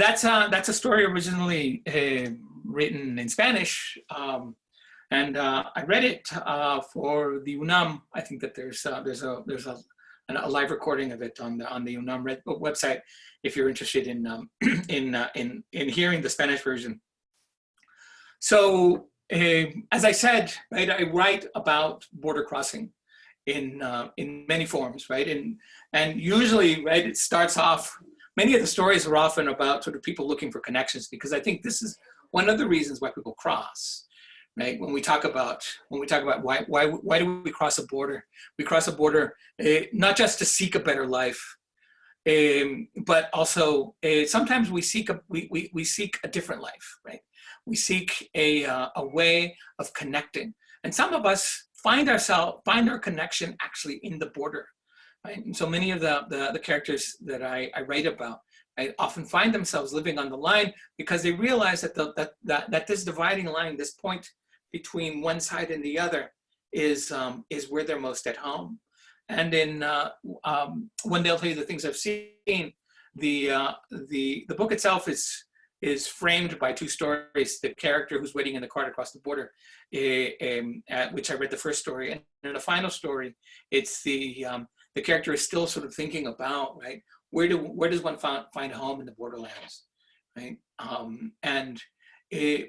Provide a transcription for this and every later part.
That's a story originally written in Spanish, and I read it for the UNM. I think that there's a live recording of it on the UNM website if you're interested in in hearing the Spanish version. So as I said, right, I write about border crossing in many forms, right, and usually, right, it starts off. Many of the stories are often about sort of people looking for connections, because I think this is one of the reasons why people cross, right? When we talk about why do we cross a border? We cross a border not just to seek a better life, but also sometimes we seek a different life, right? We seek a way of connecting, and some of us find our connection actually in the border. Right? And so many of the characters that I write about, I often find themselves living on the line because they realize that this dividing line, this point between one side and the other, is where they're most at home. And in when they'll tell you the things I've seen, the book itself is framed by two stories. The character who's waiting in the car to cross the border, which I read the first story, and in the final story, it's the character is still sort of thinking about, right, where does one find home in the borderlands, right? And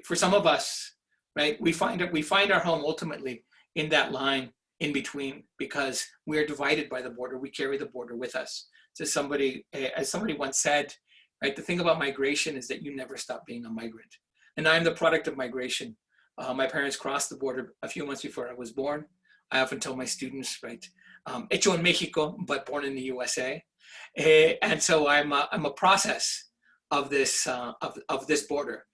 for some of us, right, we find our home ultimately in that line in between, because we're divided by the border. We carry the border with us. So as somebody once said, right, the thing about migration is that you never stop being a migrant. And I'm the product of migration. My parents crossed the border a few months before I was born. I often tell my students, right, hecho en Mexico, but born in the USA. And so I'm a process of this border.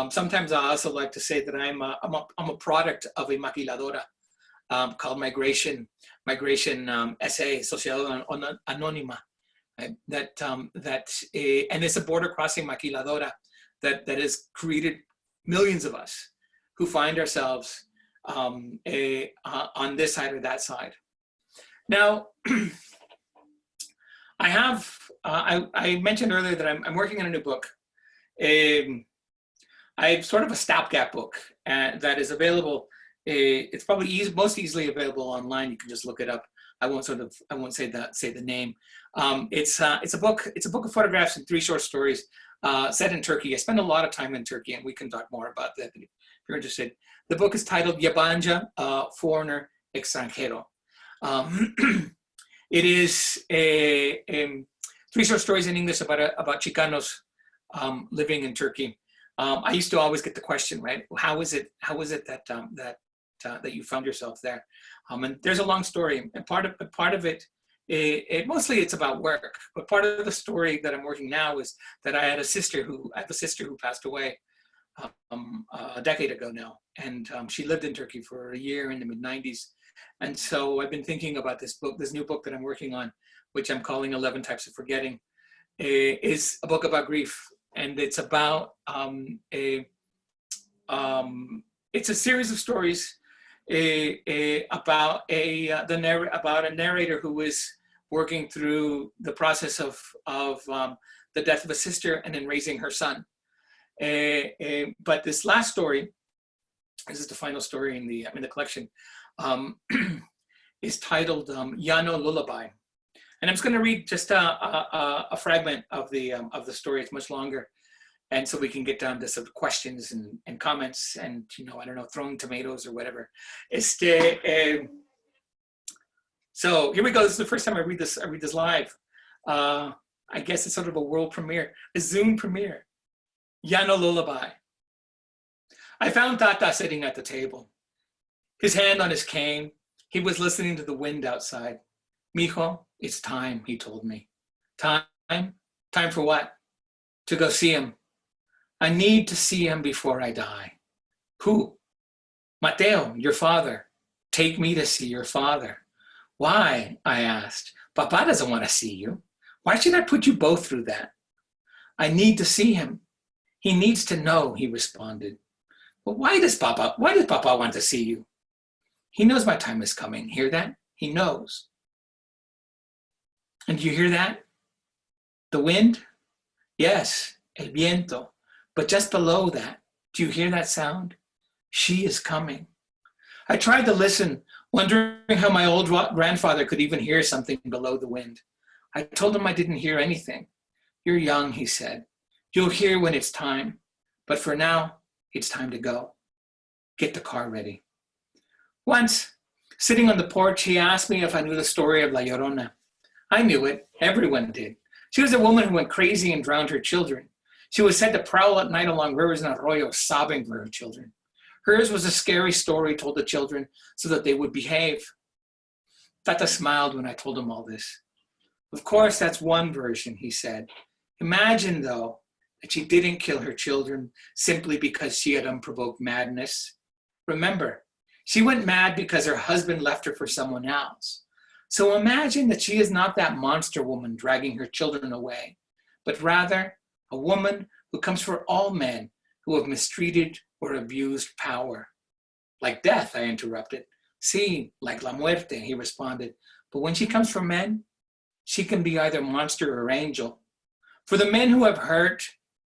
Sometimes I also like to say that I'm a product of a maquiladora called Migration SA, Sociedad Anónima. Right? And it's a border crossing maquiladora that has created millions of us who find ourselves on this side or that side. Now, I mentioned earlier that I'm working on a new book. I have sort of a stopgap book that is available. It's probably most easily available online. You can just look it up. I won't say the name. It's a book of photographs and 3 short stories set in Turkey. I spend a lot of time in Turkey, and we can talk more about that if you're interested. The book is titled Yabanja, Foreigner Extranjero. It is 3 short stories in English about Chicanos living in Turkey. I used to always get the question, right? How is it that you found yourself there? And there's a long story, and part of it, mostly it's about work. But part of the story that I'm working now is that I have a sister who passed away a decade ago now, and she lived in Turkey for a year in the mid-90s. And so I've been thinking about this new book that I'm working on, which I'm calling 11 Types of Forgetting. Is a book about grief, and it's about it's a series of stories about a narrator who is working through the process of the death of a sister and then raising her son. But this last story, this is the final story in the collection, is titled Yano Lullaby. And I'm just going to read just a fragment of the story. It's much longer, and so we can get down to some questions and comments, and I don't know, throwing tomatoes or whatever. So here we go. This is the first time I read this live. I guess it's sort of a world premiere, a Zoom premiere. Yano Lullaby. I found Tata sitting at the table, his hand on his cane. He was listening to the wind outside. Mijo, it's time, he told me. Time? Time for what? To go see him. I need to see him before I die. Who? Mateo, your father. Take me to see your father. Why? I asked. Papa doesn't want to see you. Why should I put you both through that? I need to see him. He needs to know, he responded. But why does Papa want to see you? He knows my time is coming. Hear that? He knows. And do you hear that? The wind? Yes, el viento. But just below that, do you hear that sound? She is coming. I tried to listen, wondering how my old grandfather could even hear something below the wind. I told him I didn't hear anything. You're young, he said. You'll hear when it's time. But for now, it's time to go. Get the car ready. Once, sitting on the porch, he asked me if I knew the story of La Llorona. I knew it. Everyone did. She was a woman who went crazy and drowned her children. She was said to prowl at night along rivers and arroyos, sobbing for her children. Hers was a scary story told to children so that they would behave. Tata smiled when I told him all this. Of course, that's one version, he said. Imagine, though, that she didn't kill her children simply because she had unprovoked madness. Remember, she went mad because her husband left her for someone else. So imagine that she is not that monster woman dragging her children away, but rather a woman who comes for all men who have mistreated or abused power. Like death, I interrupted. Sí, like la muerte, he responded. But when she comes for men, she can be either monster or angel. For the men who have hurt,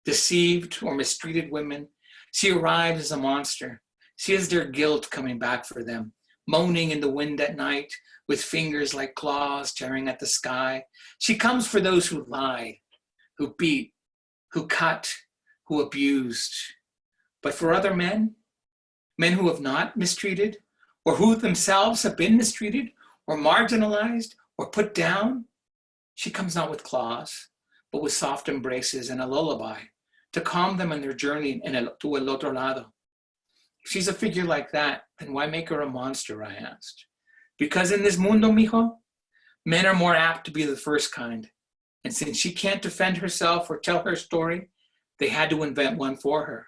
deceived, or mistreated women, she arrives as a monster. She is their guilt coming back for them, moaning in the wind at night, with fingers like claws tearing at the sky. She comes for those who lied, who beat, who cut, who abused. But for other men, men who have not mistreated, or who themselves have been mistreated, or marginalized, or put down, she comes not with claws, but with soft embraces and a lullaby to calm them in their journey to el otro lado. If she's a figure like that, then why make her a monster, I asked. Because in this mundo, mijo, men are more apt to be the first kind. And since she can't defend herself or tell her story, they had to invent one for her.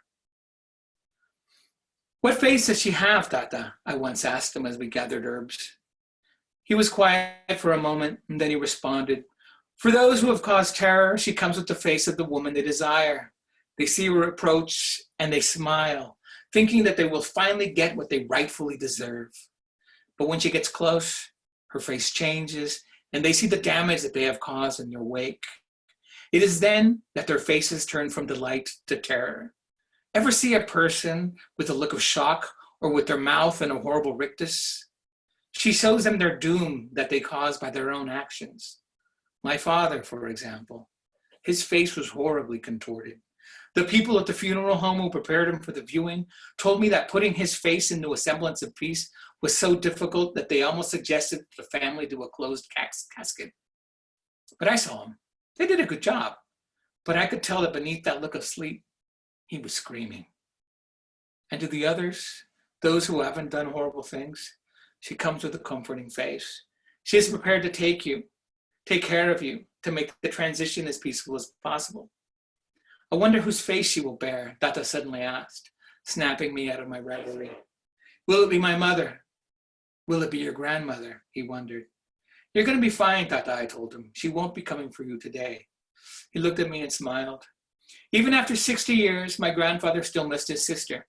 What face does she have, Tata? I once asked him as we gathered herbs. He was quiet for a moment, and then he responded, for those who have caused terror, she comes with the face of the woman they desire. They see her approach and they smile, thinking that they will finally get what they rightfully deserve. But when she gets close, her face changes, and they see the damage that they have caused in their wake. It is then that their faces turn from delight to terror. Ever see a person with a look of shock or with their mouth in a horrible rictus? She shows them their doom that they caused by their own actions. My father, for example, his face was horribly contorted. The people at the funeral home who prepared him for the viewing told me that putting his face into a semblance of peace was so difficult that they almost suggested the family do a closed casket. But I saw him. They did a good job. But I could tell that beneath that look of sleep, he was screaming. And to the others, those who haven't done horrible things, she comes with a comforting face. She is prepared to take care of you, to make the transition as peaceful as possible. I wonder whose face she will bear, Tata suddenly asked, snapping me out of my reverie. Will it be my mother? Will it be your grandmother? He wondered. You're going to be fine, Tata, I told him. She won't be coming for you today. He looked at me and smiled. Even after 60 years, my grandfather still missed his sister.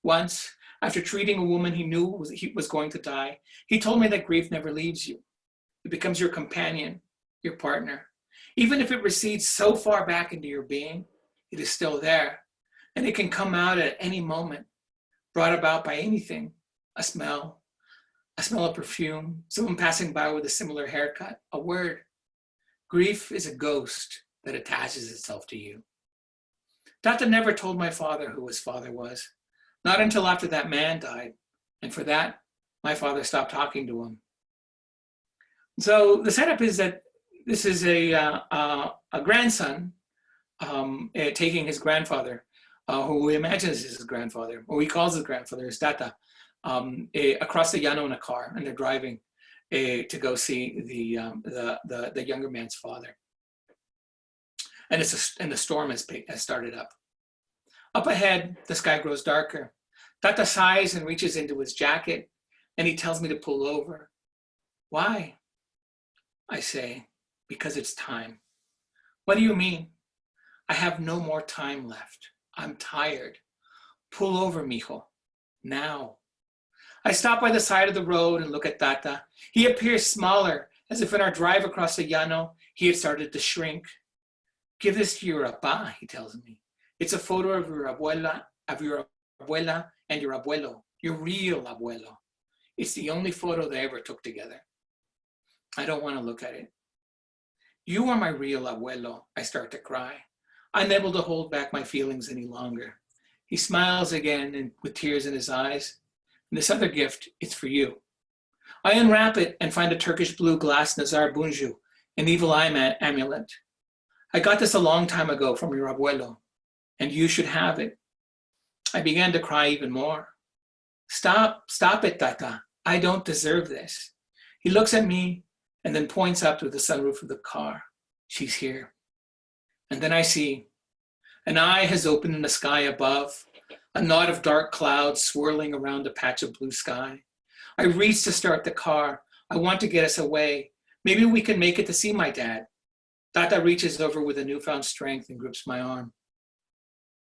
Once, after treating a woman he knew was going to die, he told me that grief never leaves you. It becomes your companion, your partner. Even if it recedes so far back into your being, it is still there, and it can come out at any moment, brought about by anything, a smell of perfume, someone passing by with a similar haircut, a word. Grief is a ghost that attaches itself to you. Tata never told my father who his father was, not until after that man died, and for that, my father stopped talking to him. So the setup is that this is a grandson taking his grandfather, who he imagines is his grandfather, or he calls his grandfather his Tata, across the Yano in a car, and they're driving to go see the younger man's father. And the storm has started up. Up ahead, the sky grows darker. Tata sighs and reaches into his jacket, and he tells me to pull over. Why? I say, because it's time. What do you mean? I have no more time left. I'm tired. Pull over, mijo. Now. I stop by the side of the road and look at Tata. He appears smaller, as if in our drive across the Llano, he had started to shrink. Give this to your apa, he tells me. It's a photo of your abuela and your abuelo, your real abuelo. It's the only photo they ever took together. I don't want to look at it. You are my real abuelo, I start to cry. Unable to hold back my feelings any longer. He smiles again and with tears in his eyes. And this other gift, it's for you. I unwrap it and find a Turkish blue glass Nazar Bunju, an evil eye amulet. I got this a long time ago from your abuelo, and you should have it. I began to cry even more. Stop it, Tata. I don't deserve this. He looks at me and then points up to the sunroof of the car. She's here. And then I see an eye has opened in the sky above, a knot of dark clouds swirling around a patch of blue sky. I reach to start the car. I want to get us away. Maybe we can make it to see my dad. Tata reaches over with a newfound strength and grips my arm.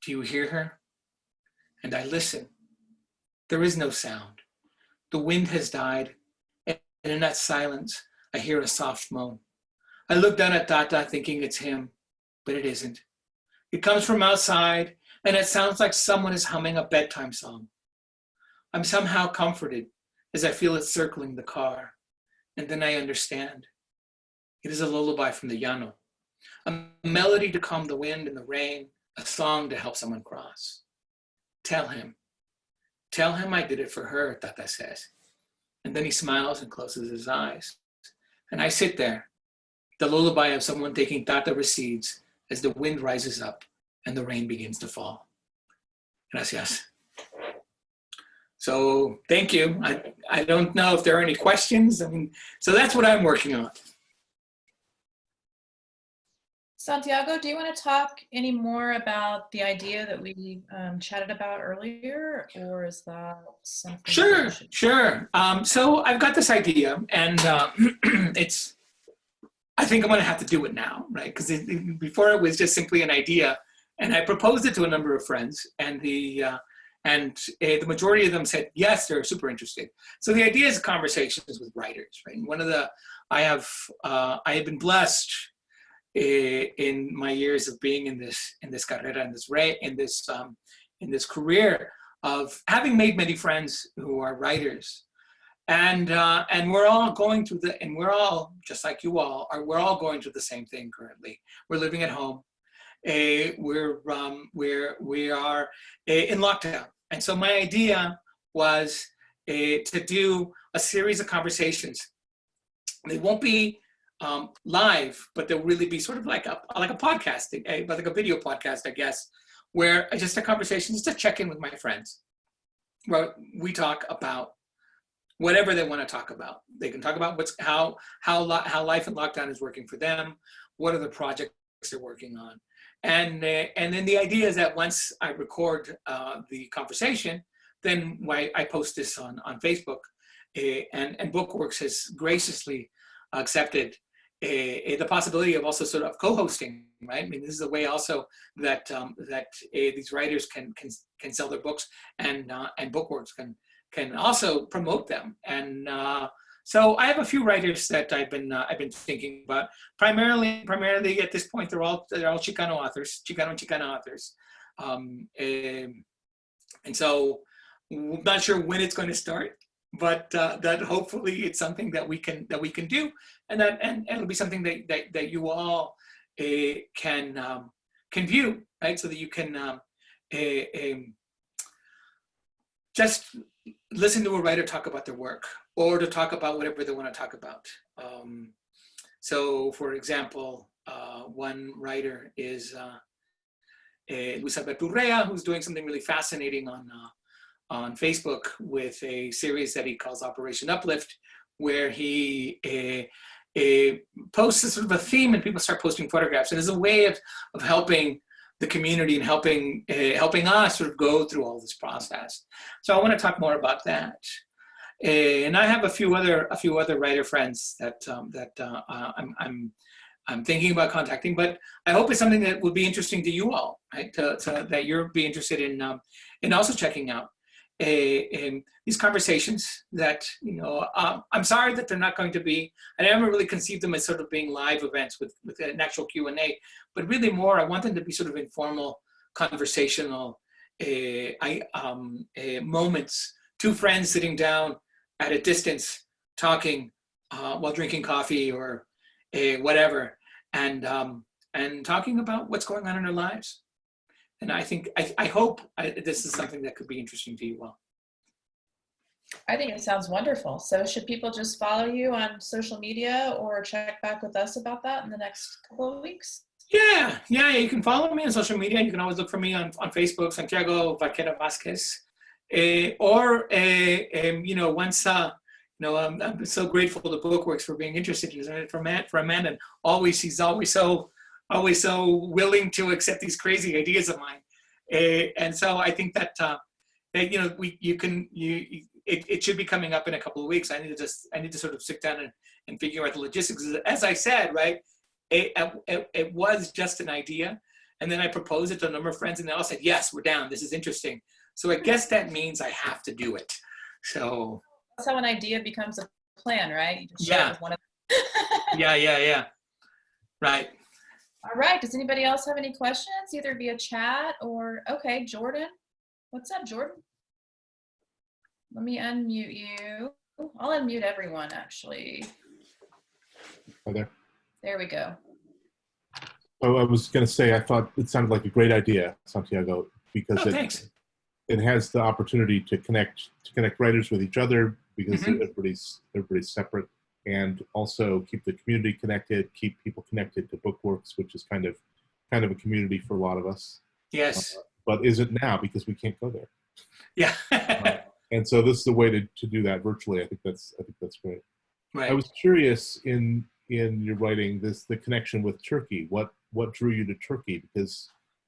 Do you hear her? And I listen. There is no sound. The wind has died, and in that silence, I hear a soft moan. I look down at Tata thinking it's him, but it isn't. It comes from outside, and it sounds like someone is humming a bedtime song. I'm somehow comforted as I feel it circling the car, and then I understand. It is a lullaby from the Yano, a melody to calm the wind and the rain, a song to help someone cross. Tell him I did it for her, Tata says. And then he smiles and closes his eyes. And I sit there. The lullaby of someone taking Tata recedes as the wind rises up and the rain begins to fall. Gracias. So thank you. I don't know if there are any questions. So that's what I'm working on. Santiago, do you want to talk any more about the idea that we chatted about earlier, or is that something? Sure. So I've got this idea, and I think I'm going to have to do it now, right? Because before it was just simply an idea, and I proposed it to a number of friends, and the majority of them said yes, they're super interested. So the idea is conversations with writers, right? And I have been blessed in my years of being in this carrera, in this career of having made many friends who are writers, and we're all going through we're all just like you all are. We're all going through the same thing currently. We're living at home. We are in lockdown, and so my idea was to do a series of conversations. They won't be live, but they'll really be sort of like a podcast, like a video podcast, I guess, where just a conversation, just to check in with my friends, where we talk about whatever they want to talk about. They can talk about how life in lockdown is working for them, what are the projects they're working on, and then the idea is that once I record the conversation, then I post this on Facebook, and Bookworks has graciously accepted the possibility of also sort of co-hosting, right? I mean, this is a way also that these writers can sell their books, and Bookworks can also promote them. And so I have a few writers that I've been thinking about. Primarily at this point, they're all Chicano authors, Chicano and Chicana authors, and so I'm not sure when it's going to start, but that hopefully it's something that we can do, and it'll be something that you all can view, right? So that you can just listen to a writer talk about their work, or to talk about whatever they want to talk about. So, for example, one writer is Luis Alberto Urrea, who's doing something really fascinating on Facebook with a series that he calls Operation Uplift, where he posts a sort of a theme, and people start posting photographs. And as a way of helping the community and helping us sort of go through all this process. So I want to talk more about that. And I have a few other writer friends that I'm thinking about contacting, but I hope it's something that would be interesting to you all, right? That you'll be interested in also checking out. these conversations that, I'm sorry that they're not going to be, I never really conceived them as sort of being live events with an actual Q&A, but really more, I want them to be sort of informal, conversational moments, two friends sitting down at a distance, talking while drinking coffee or whatever, and talking about what's going on in their lives. And I hope this is something that could be interesting to you all. I think it sounds wonderful. So should people just follow you on social media or check back with us about that in the next couple of weeks? Yeah, you can follow me on social media. You can always look for me on Facebook, Santiago Vaquera Vasquez. Once, I'm so grateful to Bookworks for being interested in it, for Amanda, and she's always so willing to accept these crazy ideas of mine. And so I think that, it should be coming up in a couple of weeks. I need to sort of sit down and figure out the logistics. As I said, right, it was just an idea. And then I proposed it to a number of friends and they all said, yes, we're down. This is interesting. So I guess that means I have to do it. So that's how an idea becomes a plan, right? You just yeah. With one of Yeah. Right. All right. Does anybody else have any questions, either via chat or, okay, Jordan. What's up, Jordan? Let me unmute you. I'll unmute everyone, actually. Hi there. There we go. Oh, I was going to say, I thought it sounded like a great idea, Santiago, because it has the opportunity to connect writers with each other, because everybody's separate, and also keep the community connected, keep people connected to Bookworks, which is kind of a community for a lot of us. Yes. But is it now, because we can't go there? Yeah. And so this is a way to do that virtually. I think that's great. Right. I was curious in your writing, the connection with Turkey. What drew you to Turkey?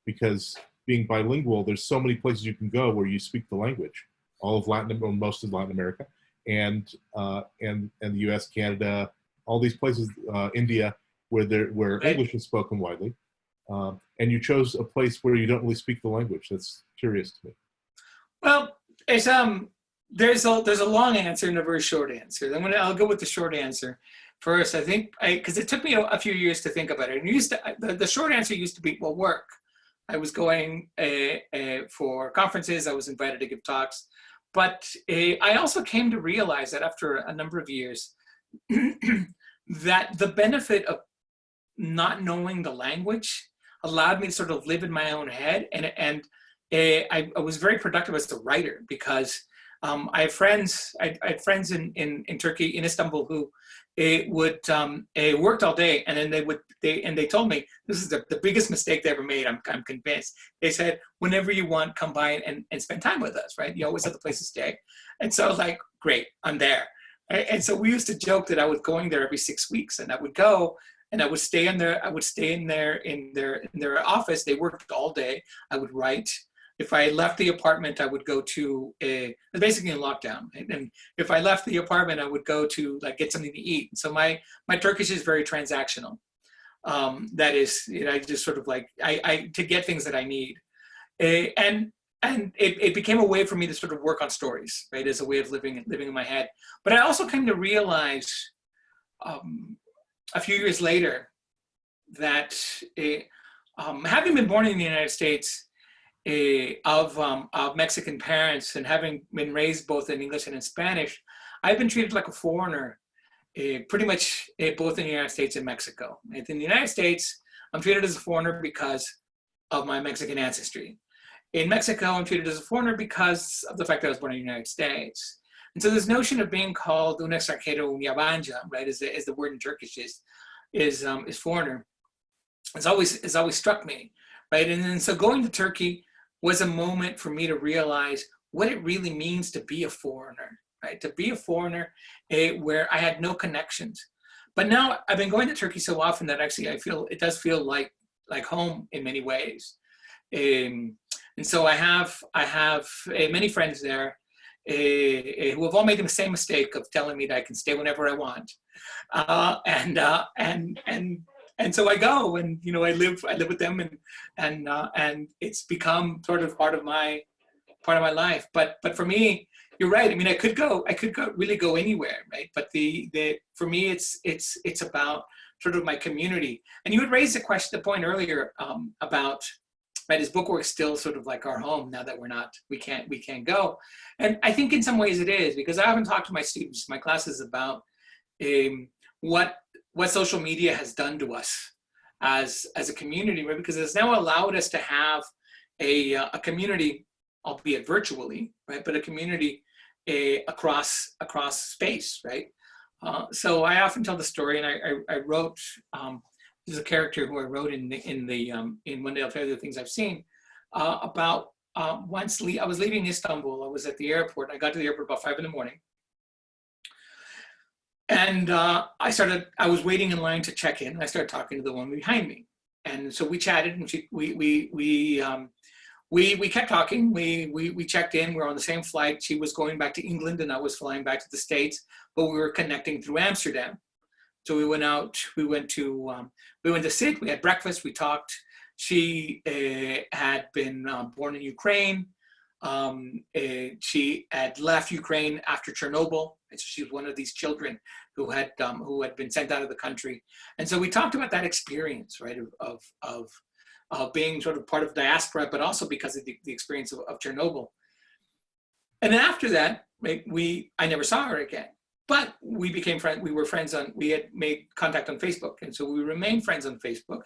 Because being bilingual, there's so many places you can go where you speak the language. All of most of Latin America, and the U.S., Canada, all these places, India, where right. English is spoken widely, and you chose a place where you don't really speak the language. That's curious to me. Well, it's there's a long answer and a very short answer. I'll go with the short answer first. I think because it took me a few years to think about it. And the short answer used to be, well, work. I was going for conferences. I was invited to give talks. But I also came to realize that after a number of years, that the benefit of not knowing the language allowed me to sort of live in my own head. And I was very productive as a writer, because I had friends in Turkey, in Istanbul, who would worked all day, and then they told me, this is the biggest mistake they ever made. I'm convinced. They said, whenever you want, come by and spend time with us, right? You always have the place to stay. And so I was like, great, I'm there. Right? And so we used to joke that I was going there every 6 weeks, and I would go and I would stay in their office. They worked all day. I would write. If I left the apartment, I would go to basically in lockdown. And if I left the apartment, I would go to get something to eat. So my Turkish is very transactional. That is, I just sort of I to get things that I need. And it became a way for me to sort of work on stories, right? As a way of living in my head. But I also came to realize a few years later that having been born in the United States, of Mexican parents, and having been raised both in English and in Spanish, I've been treated like a foreigner, pretty much both in the United States and Mexico. In the United States, I'm treated as a foreigner because of my Mexican ancestry. In Mexico, I'm treated as a foreigner because of the fact that I was born in the United States. And so this notion of being called un extranjero, un yabancı, right, as the word in Turkish is foreigner, it's always struck me, right? And then so going to Turkey was a moment for me to realize what it really means to be a foreigner, right? To be a foreigner where I had no connections. But now I've been going to Turkey so often that actually it does feel like home in many ways. And so I have many friends there who have all made the same mistake of telling me that I can stay whenever I want. And so I go, and I live with them, and it's become sort of part of my part of my life. But for me, you're right. I mean, I could really go anywhere, right? But for me, it's about sort of my community. And you had raised the point earlier about, right, is Bookworks still sort of like our home now that we can't go? And I think in some ways it is, because I often talk to my students, my classes, about what social media has done to us as a community, right? Because it's now allowed us to have a community, albeit virtually, right? But a community across space, right? So I often tell the story, and I wrote, there's a character who I wrote in One Day I'll Tell You the Things I've Seen, about once I was leaving Istanbul. I was at the airport. I got to the airport about 5 in the morning. And I was waiting in line to check in. And I started talking to the woman behind me. And so we chatted, and we kept talking. We checked in. We were on the same flight. She was going back to England, and I was flying back to the States, but we were connecting through Amsterdam. So we went out. We went to sit. We had breakfast. We talked. She had been born in Ukraine. She had left Ukraine after Chernobyl. And so she was one of these children who had been sent out of the country. And so we talked about that experience, right, of being sort of part of diaspora, but also because of the experience of Chernobyl. And then after that, right, I never saw her again. But we became friends. We were friends we had made contact on Facebook. And so we remained friends on Facebook.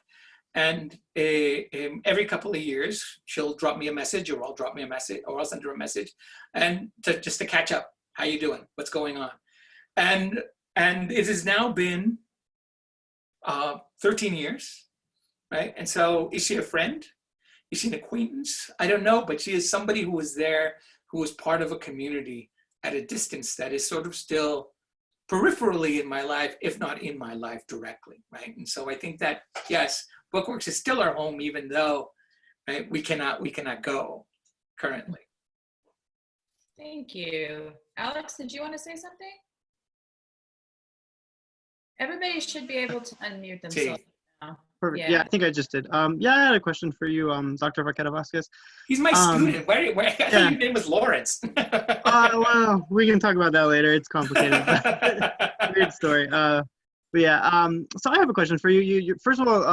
And every couple of years, she'll drop me a message, or I'll drop me a message, or I'll send her a message, and just to catch up. How you doing? What's going on? And it has now been 13 years, right? And so is she a friend? Is she an acquaintance? I don't know, but she is somebody who was there, who was part of a community at a distance that is sort of still peripherally in my life, if not in my life directly, right? And so I think that, yes, Bookworks is still our home, even though, right, we cannot go currently. Thank you. Alex, did you want to say something? Everybody should be able to unmute themselves now. Perfect. Yeah, I think I just did. Yeah, I had a question for you, Dr. Vaquera Vasquez. He's my student. Where I thought your name was Lawrence. Well, we can talk about that later. It's complicated. Weird story. But yeah, so I have a question for you. You first of all,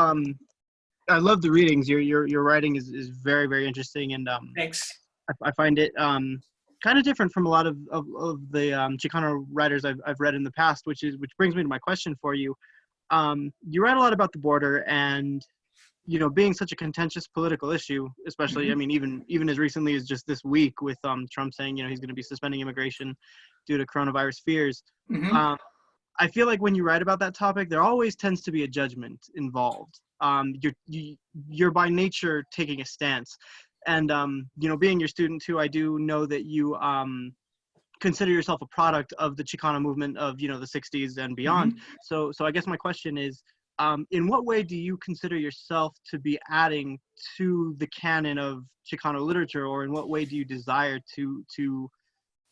I love the readings. Your writing is very, very interesting, and thanks. I find it kind of different from a lot of the Chicano writers I've read in the past, which brings me to my question for you. You write a lot about the border, and being such a contentious political issue, especially, mm-hmm. I mean, even as recently as just this week with Trump saying he's going to be suspending immigration due to coronavirus fears. Mm-hmm. I feel like when you write about that topic, there always tends to be a judgment involved. You're by nature taking a stance. And, being your student too, I do know that you consider yourself a product of the Chicano movement of, the 60s and beyond. Mm-hmm. So I guess my question is, in what way do you consider yourself to be adding to the canon of Chicano literature, or in what way do you desire to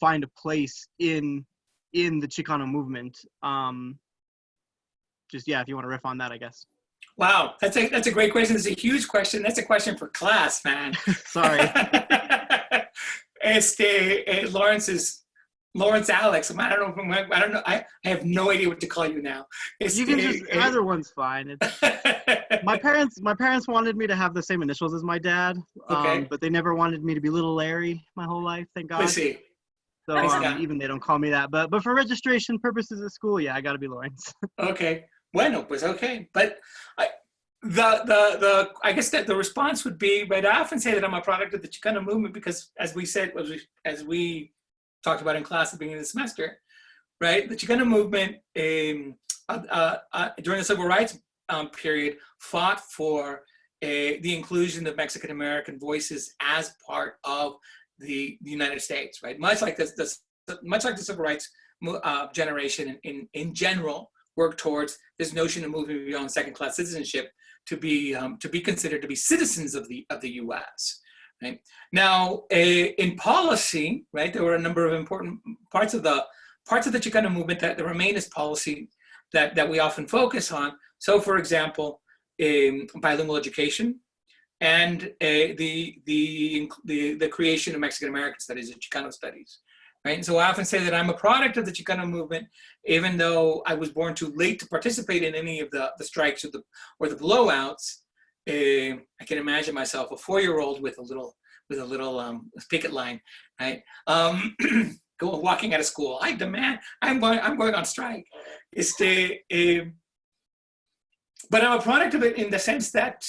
find a place in the Chicano movement? If you want to riff on that, I guess. Wow, that's a great question. It's a huge question. That's a question for class, man. Sorry. Lawrence Alex. I don't know. I have no idea what to call you now. You can just either one's fine. My parents wanted me to have the same initials as my dad, but they never wanted me to be Little Larry my whole life. Thank God. Let's see. So even they don't call me that, but for registration purposes at school, yeah, I got to be Lawrence. Okay. Bueno, pues okay. But I guess that the response would be, right, I often say that I'm a product of the Chicano movement because, as we talked about in class at the beginning of the semester, right, the Chicano movement during the civil rights period fought for the inclusion of Mexican American voices as part of the United States, right? Much like the civil rights generation in general worked towards this notion of moving beyond second-class citizenship to be considered to be citizens of the U.S. Right? Now, in policy, right, there were a number of important parts of the Chicano movement that remain as policy that we often focus on. So, for example, bilingual education, and the creation of Mexican American studies, of Chicano studies, right? And so I often say that I'm a product of the Chicano movement, even though I was born too late to participate in any of the strikes or the blowouts. I can imagine myself, a 4-year-old with a little picket line, right? Walking out of school. I demand. I'm going on strike. But I'm a product of it in the sense that,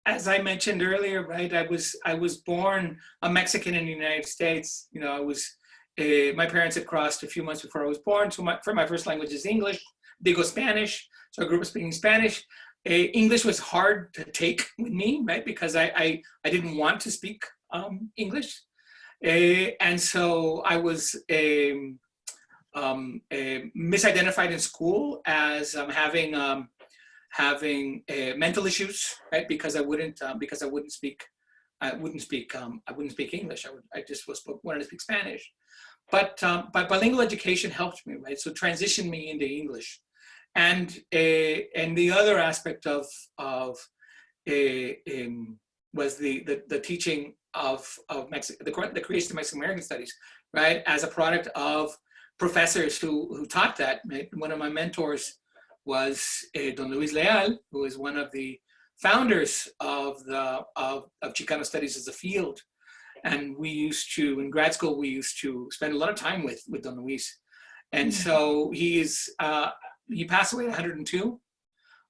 as I mentioned earlier, right? I was born a Mexican in the United States. You know, my parents had crossed a few months before I was born. So my first language is English. They go Spanish. So I grew up speaking Spanish. English was hard to take with me, right? Because I didn't want to speak English. And so I was misidentified in school as having mental issues, right? Because I wouldn't speak English. I just wanted to speak Spanish. But bilingual education helped me, right? So transitioned me into English, and the other aspect was the teaching of the creation of Mexican American studies, right? As a product of professors who taught that. Right? One of my mentors was Don Luis Leal, who is one of the founders of Chicano studies as a field. And we used to, in grad school, we used to spend a lot of time with Don Luis. And so he passed away at 102,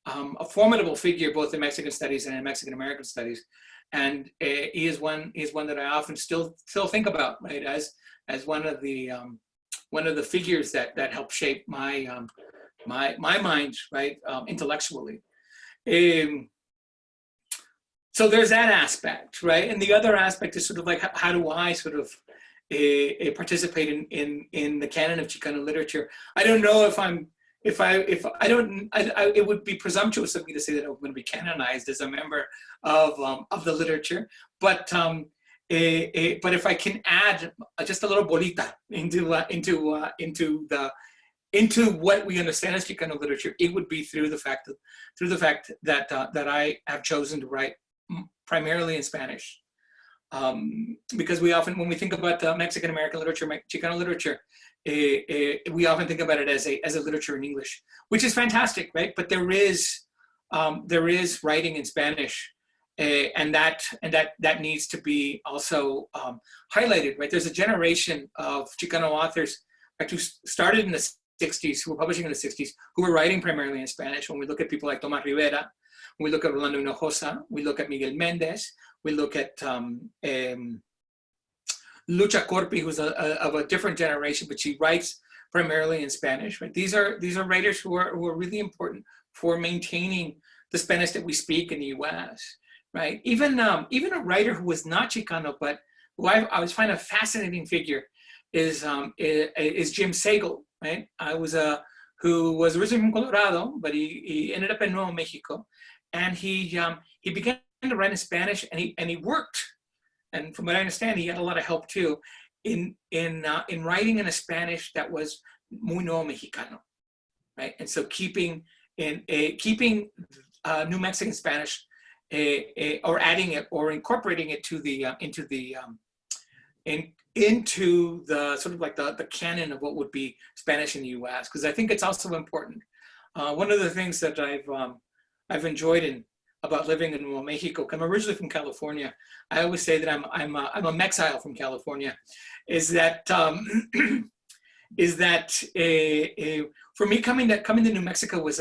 a formidable figure both in Mexican studies and in Mexican American studies. And he is one that I often still think about, right, as one of the figures that helped shape my mind, right, intellectually. So there's that aspect, right? And the other aspect is sort of like, how do I sort of participate in the canon of Chicano literature? I don't know it would be presumptuous of me to say that I'm going to be canonized as a member of the literature, but if I can add just a little bolita into what we understand as Chicano literature, it would be through the fact that I have chosen to write primarily in Spanish, because we often, when we think about Mexican American literature, Chicano literature, we often think about it as a literature in English, which is fantastic, right? But there is writing in Spanish, and that needs to be also highlighted, right? There's a generation of Chicano authors who started in the 60s, who were publishing in the 60s, who were writing primarily in Spanish. When we look at people like Tomás Rivera, we look at Rolando Hinojosa, we look at Miguel Méndez, we look at Lucha Corpi, who's of a different generation, but she writes primarily in Spanish. Right? These are writers who are really important for maintaining the Spanish that we speak in the U.S. Right? Even a writer who was not Chicano, but who I always find a fascinating figure is Jim Siegel. Right? Who was originally from Colorado, but he ended up in Nuevo Mexico, and he began to write in Spanish, and he worked. And from what I understand, he had a lot of help too in writing in a Spanish that was muy Nuevo Mexicano, right? And so keeping New Mexican Spanish, or adding it or incorporating it to into the sort of like the canon of what would be Spanish in the U.S. Because I think it's also important. One of the things that I've enjoyed about living in Nuevo Mexico, I'm originally from California. I always say that I'm a Mexile from California. Is that for me coming to New Mexico was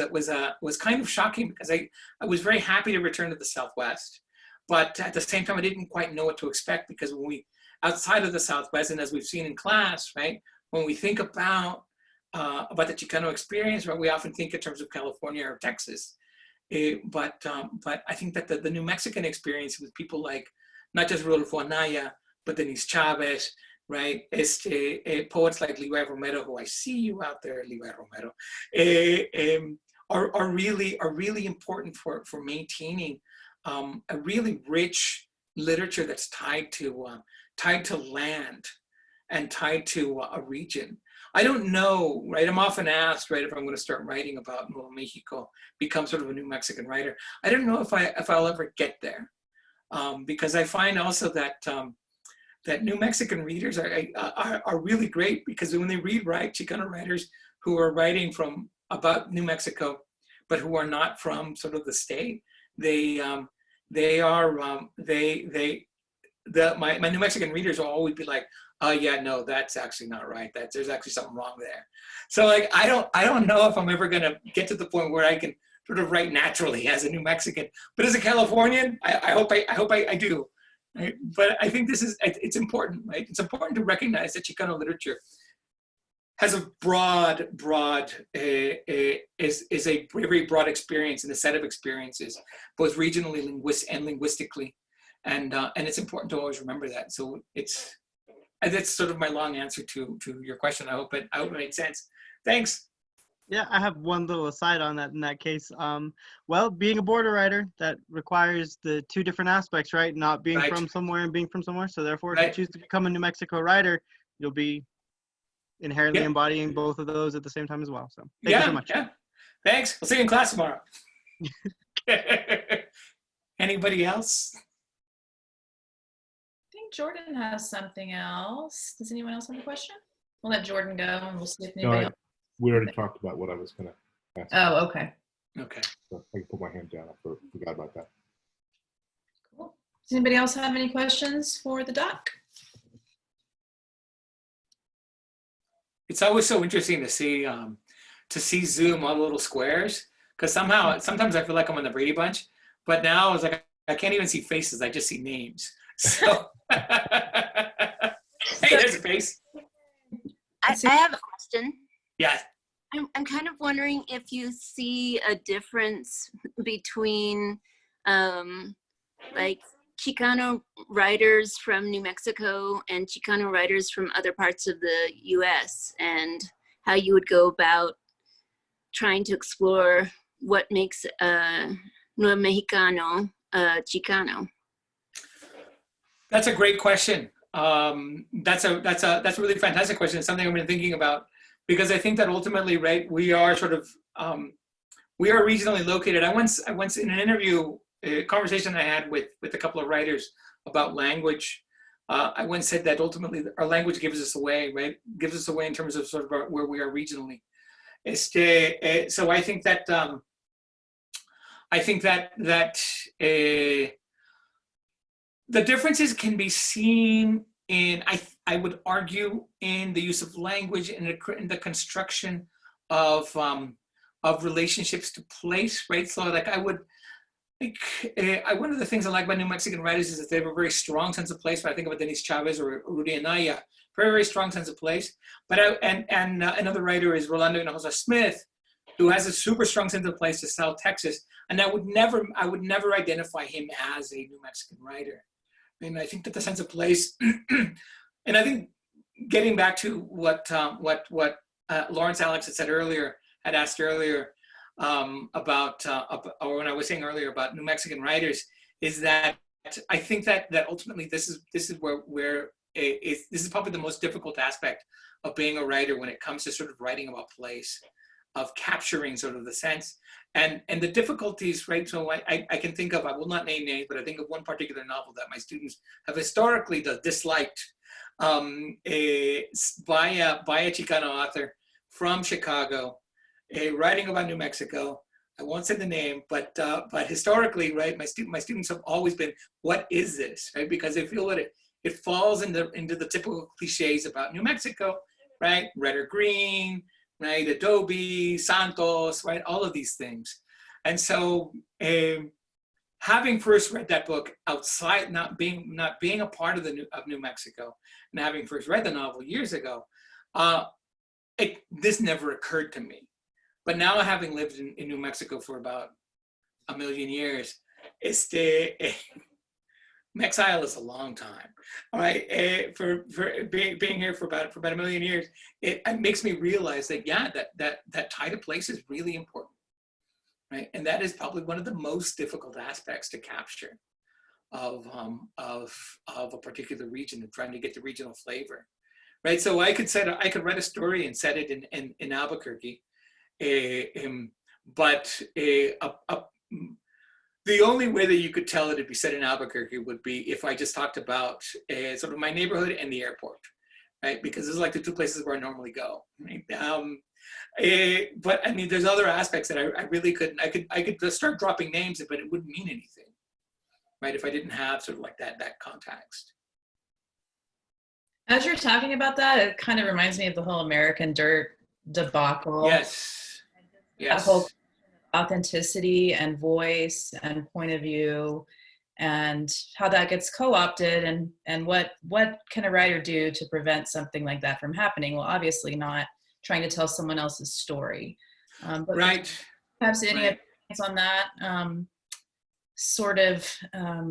kind of shocking, because I was very happy to return to the Southwest, but at the same time I didn't quite know what to expect, because when we outside of the Southwest, and as we've seen in class, right, when we think about the Chicano experience, right, we often think in terms of California or Texas. But I think that the New Mexican experience with people like not just Rodolfo Anaya, but Denise Chavez, right? Poets like Levi Romero, who I see you out there, Levi Romero, are really important for maintaining a really rich literature that's tied to land and tied to a region. I don't know, right? I'm often asked, right, if I'm going to start writing about Nuevo Mexico, become sort of a New Mexican writer. I don't know if I'll ever get there, because I find also that that New Mexican readers are really great, because when they read Chicano writers who are writing about New Mexico, but who are not from sort of the state, my New Mexican readers will always be like, oh yeah, no, that's actually not right. There's actually something wrong there. So like, I don't know if I'm ever gonna get to the point where I can sort of write naturally as a New Mexican, but as a Californian, I hope I do. Right? But I think it's important, right? It's important to recognize that Chicano literature has a is a very broad experience and a set of experiences, both regionally and linguistically. And it's important to always remember that. So that's sort of my long answer to your question. I hope it made sense. Thanks. Yeah, I have one little aside on that in that case. Well, being a border writer, that requires the two different aspects, right? Not being from somewhere and being from somewhere. So therefore, if you choose to become a New Mexico writer, you'll be inherently embodying both of those at the same time as well. So thank you so much. Yeah, thanks. We'll see you in class tomorrow. Anybody else? I think Jordan has something else. Does anyone else have a question? We'll let Jordan go and we'll see if anybody else. We already talked about what I was going to ask. Oh, okay. Okay. So I can put my hand down. I forgot about that. Cool. Does anybody else have any questions for the doc? It's always so interesting to see Zoom all the little squares, because sometimes I feel like I'm on the Brady Bunch, but now it's like I can't even see faces. I just see names. So, hey, there's a face. I have a question. Yeah. I'm kind of wondering if you see a difference between like Chicano writers from New Mexico and Chicano writers from other parts of the US, and how you would go about trying to explore what makes Nuevo Mexicano Chicano. That's a great question. That's a really fantastic question. It's something I've been thinking about, because I think that ultimately, right, we are sort of we are regionally located. I once in an interview, a conversation I had with a couple of writers about language, I once said that ultimately our language gives us away, right? Gives us away in terms of sort of where we are regionally. So I think that the differences can be seen in, I would argue, in the use of language and in the construction of relationships to place, right? So like one of the things I like about New Mexican writers is that they have a very strong sense of place. When I think about Denise Chavez or Rudy Anaya, very, very strong sense of place. But another writer is Rolando Hinojosa Smith, who has a super strong sense of place to South Texas. And I would never identify him as a New Mexican writer. And I think that the sense of place, and I think getting back to what Lawrence Alex had asked earlier about, or when I was saying earlier about New Mexican writers, is that I think that ultimately this is where this is probably the most difficult aspect of being a writer when it comes to sort of writing about place, of capturing sort of the sense and the difficulties, right? So I can think of, I will not name names, but I think of one particular novel that my students have historically disliked by a Chicano author from Chicago, writing about New Mexico. I won't say the name, but historically, right, my students have always been, what is this, right? Because they feel that it falls into the typical cliches about New Mexico, right? Red or green, right? Adobe, Santos, right? All of these things. And so having first read that book outside, not being a part of New Mexico, and having first read the novel years ago, this never occurred to me. But now, having lived in New Mexico for about 1 million years, exile is a long time, all right? For being here for about 1 million years, it makes me realize that that tie to place is really important, right? And that is probably one of the most difficult aspects to capture of a particular region, and trying to get the regional flavor, right? So I could write a story and set it in Albuquerque, but the only way that you could tell it to be set in Albuquerque would be if I just talked about sort of my neighborhood and the airport, right? Because this is like the two places where I normally go. Right? But I mean, there's other aspects that I really couldn't. I could just start dropping names, but it wouldn't mean anything, right? If I didn't have sort of like that context. As you're talking about that, it kind of reminds me of the whole American Dirt debacle. Yes. Yes. That whole authenticity and voice and point of view, and how that gets co-opted, and what can a writer do to prevent something like that from happening? Well, obviously not trying to tell someone else's story. But right. Perhaps any right. opinions on that sort of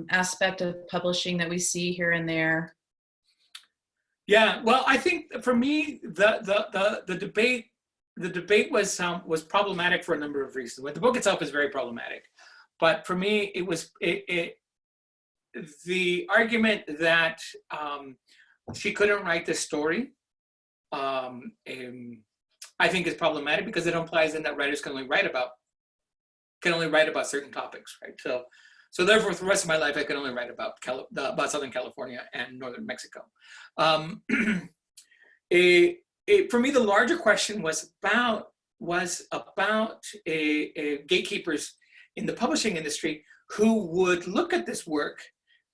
aspect of publishing that we see here and there? Yeah, well, I think for me, the debate was problematic for a number of reasons. The book itself is very problematic, but for me, it was the argument that she couldn't write this story. I think is problematic because it implies then that writers can only write about certain topics, right? So therefore, for the rest of my life, I can only write about Southern California and Northern Mexico. For me, the larger question was about gatekeepers in the publishing industry who would look at this work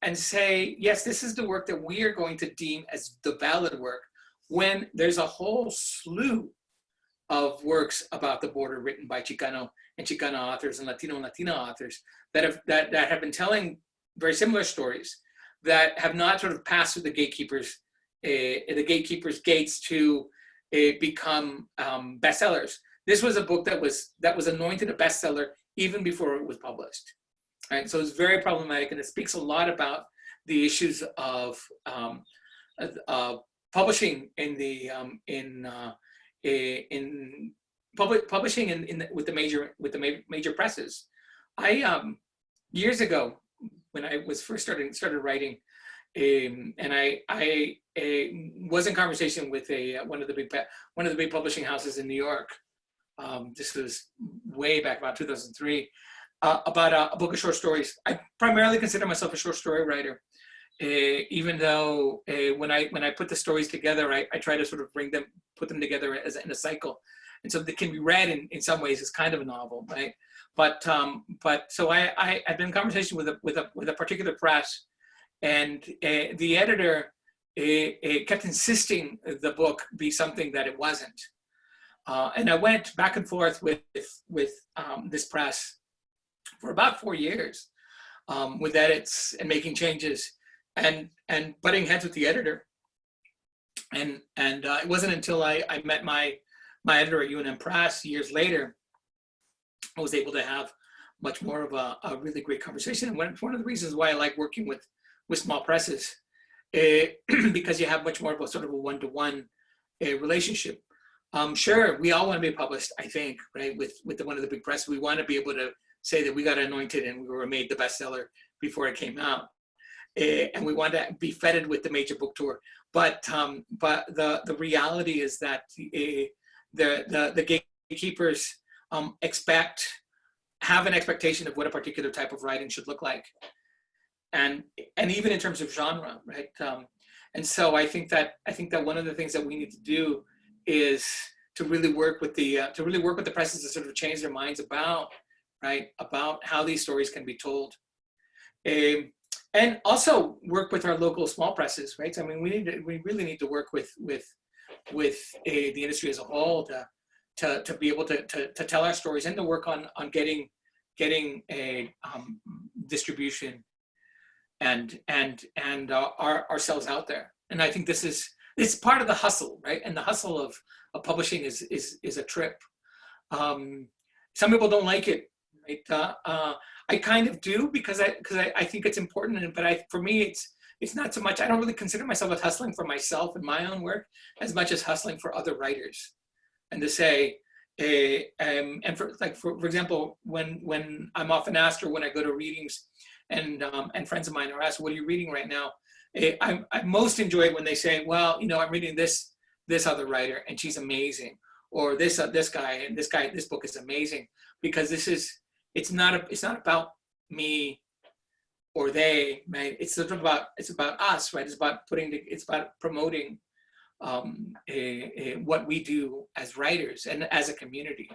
and say, yes, this is the work that we are going to deem as the valid work, when there's a whole slew of works about the border written by Chicano and Chicana authors and Latina authors that have been telling very similar stories that have not sort of passed through the gatekeepers' gates to become bestsellers. This was a book that was anointed a bestseller even before it was published. Right? So it's very problematic, and it speaks a lot about the issues of publishing with the major presses. I years ago, when I was first started writing, and I was in conversation with one of the big publishing houses in New York. This was way back about 2003, about a book of short stories. I primarily consider myself a short story writer, even though when I put the stories together, I try to sort of put them together in a cycle, and so they can be read in some ways as kind of a novel, right? But so I've been in conversation with a particular press, and the editor kept insisting the book be something that it wasn't. And I went back and forth with this press for about 4 years, with edits and making changes and butting heads with the editor. And it wasn't until I met my editor at UNM Press years later, I was able to have much more of a really great conversation. And one of the reasons why I like working with small presses, because you have much more of a sort of a one-to-one relationship. Sure, we all want to be published, I think, right? With one of the big presses, we want to be able to say that we got anointed and we were made the bestseller before it came out, and we want to be feted with the major book tour. But the reality is that the gatekeepers have an expectation of what a particular type of writing should look like, and even in terms of genre, right? And so I think that one of the things that we need to do is to really work with the presses to sort of change their minds about how these stories can be told, and also work with our local small presses, right? So, I mean, we really need to work with the industry as a whole to be able to tell our stories and to work on getting a distribution and ourselves out there. And I think it's part of the hustle, right? And the hustle of publishing is a trip. Some people don't like it, right? I kind of do because I think it's important, but for me it's not so much. I don't really consider myself as hustling for myself and my own work as much as hustling for other writers, and to say, and for example, when I'm often asked, or when I go to readings, and friends of mine are asked, "What are you reading right now?" I most enjoy it when they say, well, you know, I'm reading this other writer and she's amazing, or this guy, this book is amazing, because it's not about me or they, right? It's about us, right? It's about promoting what we do as writers and as a community.